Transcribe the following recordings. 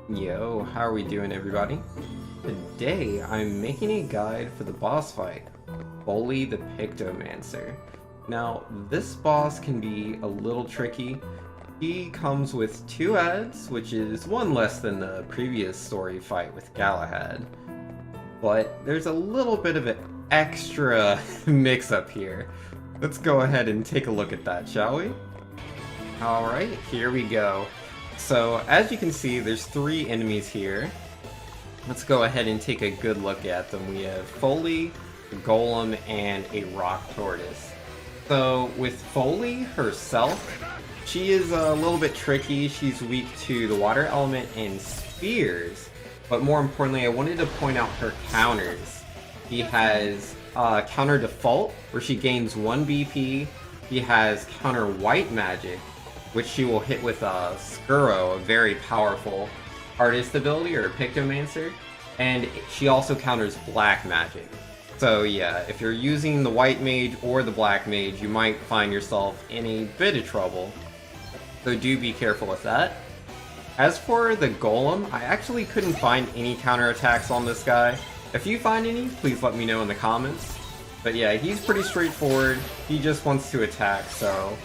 Yo, how are we doing, everybody? Today, I'm making a guide for the boss fight, Folie the Pictomancer. Now, this boss can be a little tricky. He comes with 2 ads, which is 1 less than the previous story fight with Galahad. But there's a little bit of an extra mix-up here. Let's go ahead and take a look at that, shall we? Alright, here we go. So, as you can see, there's 3 enemies here. Let's go ahead and take a good look at them. We have Folie, a Golem, and a Rock Tortoise. So, with Folie herself, she is a little bit tricky. She's weak to the water element and spears. But more importantly, I wanted to point out her counters. She has counter default, where she gains 1 BP. She has counter white magic, which she will hit with Skuro, a very powerful artist ability, or Pictomancer, and she also counters black magic. So yeah, if you're using the white mage or the black mage, you might find yourself in a bit of trouble. So do be careful with that. As for the Golem, I actually couldn't find any counterattacks on this guy. If you find any, please let me know in the comments. But yeah, he's pretty straightforward. He just wants to attack, so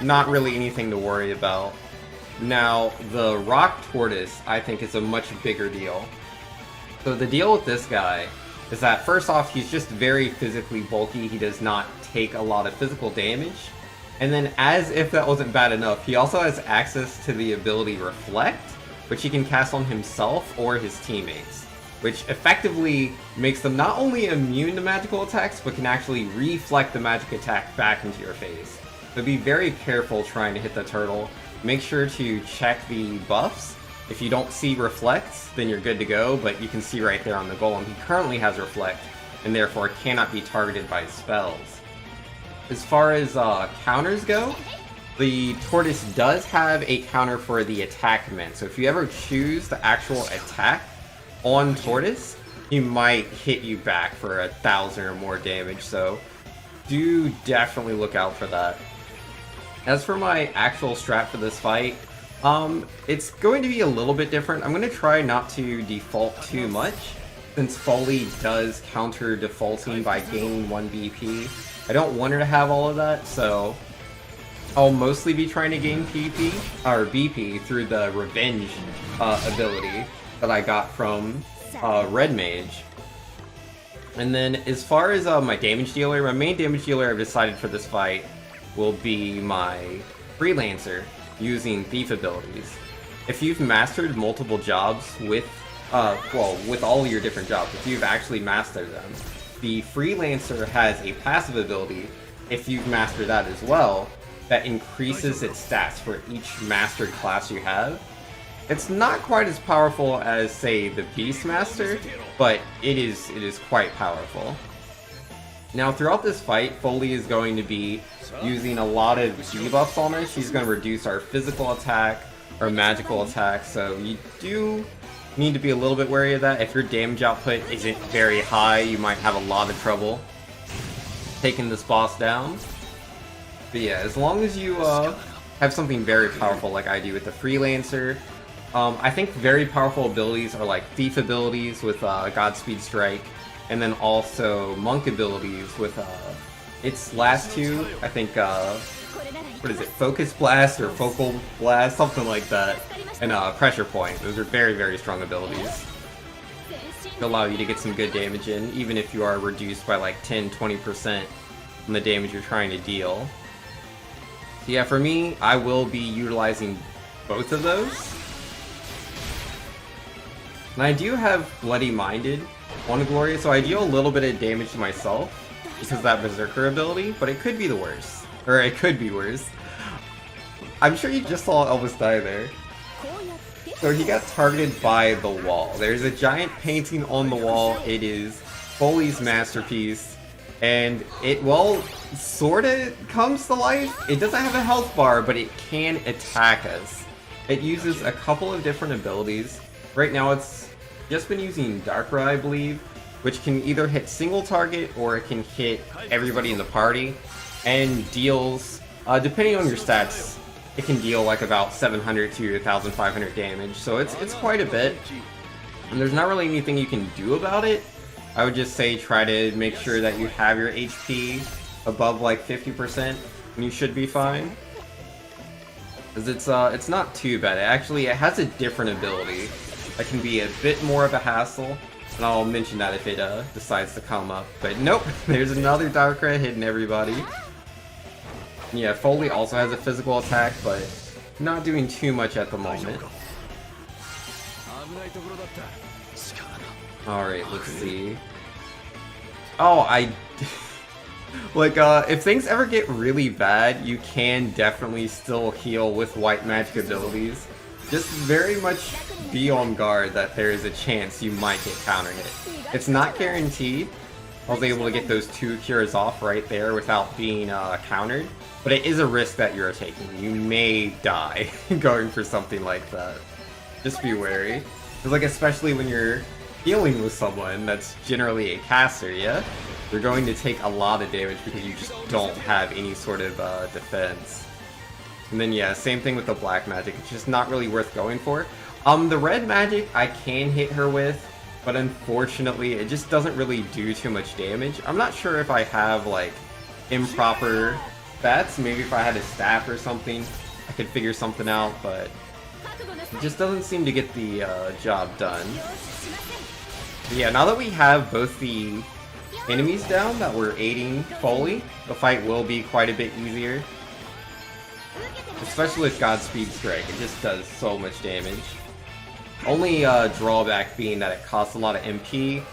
not really anything to worry about. Now, the Rock Tortoise, I think, is a much bigger deal. So the deal with this guy is that, first off, he's just very physically bulky. He does not take a lot of physical damage. And then, as if that wasn't bad enough, he also has access to the ability Reflect, which he can cast on himself or his teammates, which effectively makes them not only immune to magical attacks, but can actually reflect the magic attack back into your face. So be very careful trying to hit the turtle. Make sure to check the buffs. If you don't see Reflect, then you're good to go, but you can see right there on the Golem, he currently has Reflect, and therefore cannot be targeted by spells. As far as counters go, the Tortoise does have a counter for the attack command. So if you ever choose the actual attack on Tortoise, he might hit you back for 1,000 or more damage, so do definitely look out for that. As for my actual strat for this fight, it's going to be a little bit different. I'm going to try not to default too much, since Folie does counter defaulting by gaining 1 BP. I don't want her to have all of that, so I'll mostly be trying to gain BP through the Revenge ability that I got from Red Mage. And then as far as my damage dealer, my main damage dealer I've decided for this fight will be my Freelancer using thief abilities. If you've mastered multiple jobs with all your different jobs, if you've actually mastered them, the Freelancer has a passive ability, if you've mastered that as well, that increases its stats for each mastered class you have. It's not quite as powerful as, say, the Beastmaster, but it is quite powerful. Now, throughout this fight, Folie is going to be using a lot of debuffs on her. She's going to reduce our physical attack, our magical attack, so you do need to be a little bit wary of that. If your damage output isn't very high, you might have a lot of trouble taking this boss down. But yeah, as long as you have something very powerful like I do with the Freelancer, I think very powerful abilities are like Thief abilities with Godspeed Strike, and then also Monk abilities with its last 2, I think, what is it, Focus Blast or Focal Blast, something like that, and Pressure Point. Those are very, very strong abilities. They allow you to get some good damage in, even if you are reduced by like 10-20% from the damage you're trying to deal. So yeah, for me, I will be utilizing both of those. And I do have Bloody Minded on Gloria, so I deal a little bit of damage to myself because of that Berserker ability, but it could be the worst. Or it could be worse. I'm sure you just saw Elvis die there. So he got targeted by the wall. There's a giant painting on the wall. It is Folie's masterpiece. And it, well, sorta comes to life. It doesn't have a health bar, but it can attack us. It uses a couple of different abilities. Right now it's just been using Darkrai, I believe, which can either hit single target or it can hit everybody in the party, and deals, depending on your stats, it can deal like about 700 to 1,500 damage, so it's quite a bit. And there's not really anything you can do about it. I would just say try to make sure that you have your HP above like 50%, and you should be fine. Because it's not too bad. It has a different ability that can be a bit more of a hassle, and I'll mention that if it decides to come up. But nope, there's another Dark Red hitting everybody. Yeah, Folie also has a physical attack, but not doing too much at the moment. Alright, let's see. Oh, like, if things ever get really bad, you can definitely still heal with white magic abilities. Just very much be on guard that there is a chance you might get counter hit. It's not guaranteed. I was able to get those 2 cures off right there without being countered, but it is a risk that you're taking. You may die going for something like that. Just be wary. Because, like, especially when you're healing with someone that's generally a caster, yeah? You're going to take a lot of damage because you just don't have any sort of defense. And then yeah, same thing with the black magic. It's just not really worth going for. The red magic I can hit her with, but unfortunately it just doesn't really do too much damage. I'm not sure if I have like improper stats. Maybe if I had a staff or something, I could figure something out, but it just doesn't seem to get the job done. But yeah, now that we have both the enemies down that were aiding Folie, the fight will be quite a bit easier. Especially with Godspeed Strike, it just does so much damage. Only drawback being that it costs a lot of MP.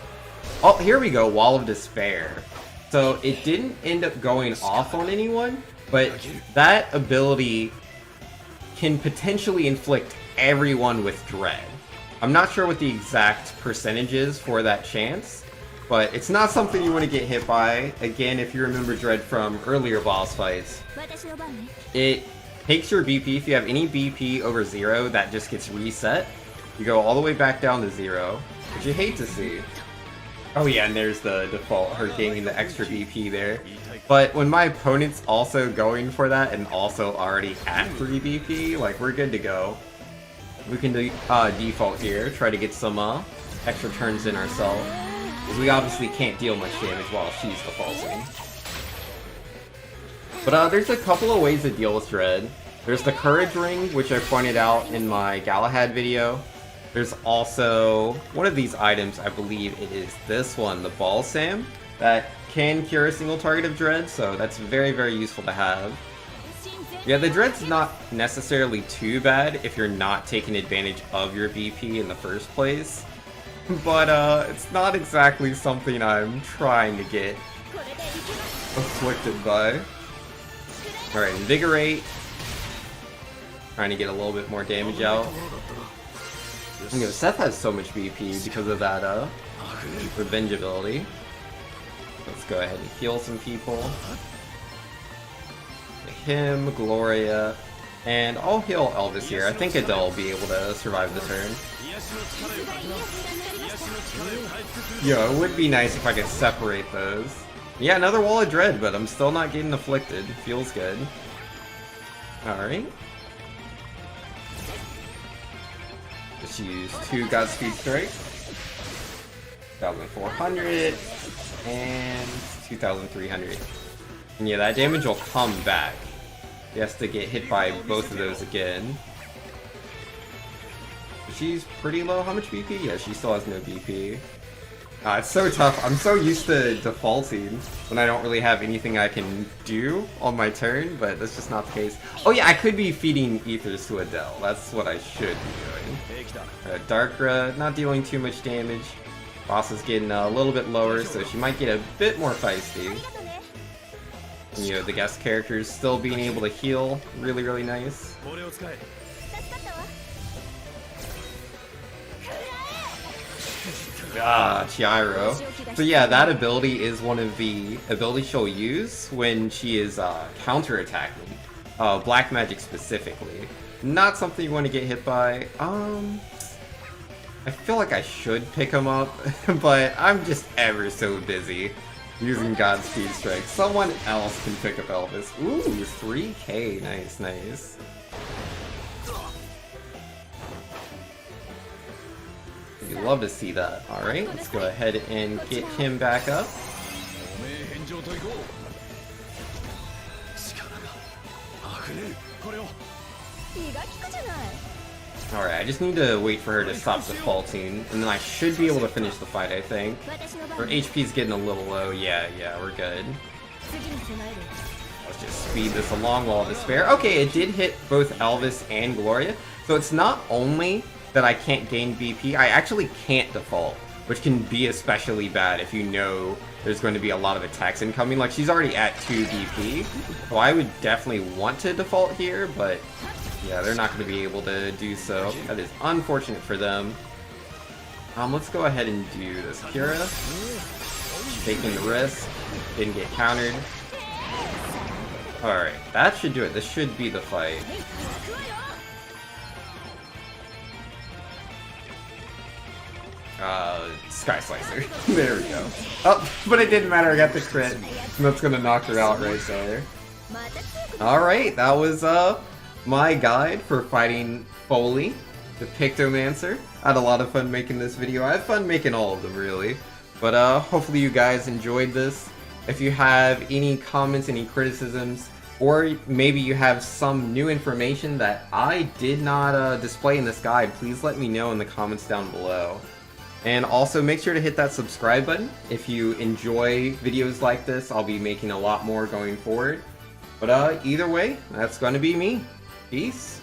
Oh, here we go, Wall of Despair. So it didn't end up going off on anyone, but that ability can potentially inflict everyone with Dread. I'm not sure what the exact percentage is for that chance, but it's not something you want to get hit by. Again, if you remember Dread from earlier boss fights, it takes your BP. If you have any BP over 0, that just gets reset. You go all the way back down to 0, which you hate to see. Oh yeah, and there's the default, her gaining the extra BP there. But when my opponent's also going for that and also already at 3 BP, like, we're good to go. We can default here, try to get some extra turns in ourselves. Because we obviously can't deal much damage while she's defaulting. But there's a couple of ways to deal with Dread. There's the Courage Ring, which I pointed out in my Galahad video. There's also one of these items, I believe it is this one, the Balsam, that can cure a single target of Dread, so that's very, very useful to have. Yeah, the Dread's not necessarily too bad if you're not taking advantage of your BP in the first place, but it's not exactly something I'm trying to get afflicted by. Alright, Invigorate. Trying to get a little bit more damage out. You know, Seth has so much BP because of that revenge ability. Let's go ahead and heal some people. Him, Gloria, and I'll heal Elvis here. I think Adele will be able to survive the turn. Yeah, it would be nice if I could separate those. Yeah, another Wall of Dread, but I'm still not getting afflicted. Feels good. Alright. Just use 2 Godspeed Strike. 1,400 and 2,300. And yeah, that damage will come back. He has to get hit by both of those again. She's pretty low. How much BP? Yeah, she still has no BP. It's so tough. I'm so used to defaulting when I don't really have anything I can do on my turn, but that's just not the case. Oh yeah, I could be feeding Ethers to Adele. That's what I should be doing. Darkra, not dealing too much damage. Boss is getting a little bit lower, so she might get a bit more feisty. And, you know, the guest characters still being able to heal. Really, really nice. Ah, Chiaro. So yeah, that ability is one of the abilities she'll use when she is counter-attacking. Black magic specifically. Not something you want to get hit by. I feel like I should pick him up, but I'm just ever so busy using Godspeed Strike. Someone else can pick up Elvis. Ooh, 3k. Nice, nice. We love to see that. Alright, let's go ahead and get him back up. Alright, I just need to wait for her to stop defaulting, and then I should be able to finish the fight, I think. Her HP's getting a little low. Yeah, we're good. Let's just speed this along while I despair. Okay, it did hit both Elvis and Gloria, so it's not only that I can't gain BP, I actually can't default, which can be especially bad if you know there's going to be a lot of attacks incoming. Like, she's already at 2 BP, so I would definitely want to default here, but yeah, they're not going to be able to do so. That is unfortunate for them. Let's go ahead and do this. Kira, taking the risk, didn't get countered. Alright, that should do it. This should be the fight. Sky Slicer. There we go. Oh, but it didn't matter, I got the crit. That's gonna knock her out right there. Alright, that was my guide for fighting Folie, the Pictomancer. I had a lot of fun making this video. I had fun making all of them, really. But hopefully you guys enjoyed this. If you have any comments, any criticisms, or maybe you have some new information that I did not display in this guide, please let me know in the comments down below. And also make sure to hit that subscribe button if you enjoy videos like this. I'll be making a lot more going forward. But either way, that's going to be me. Peace.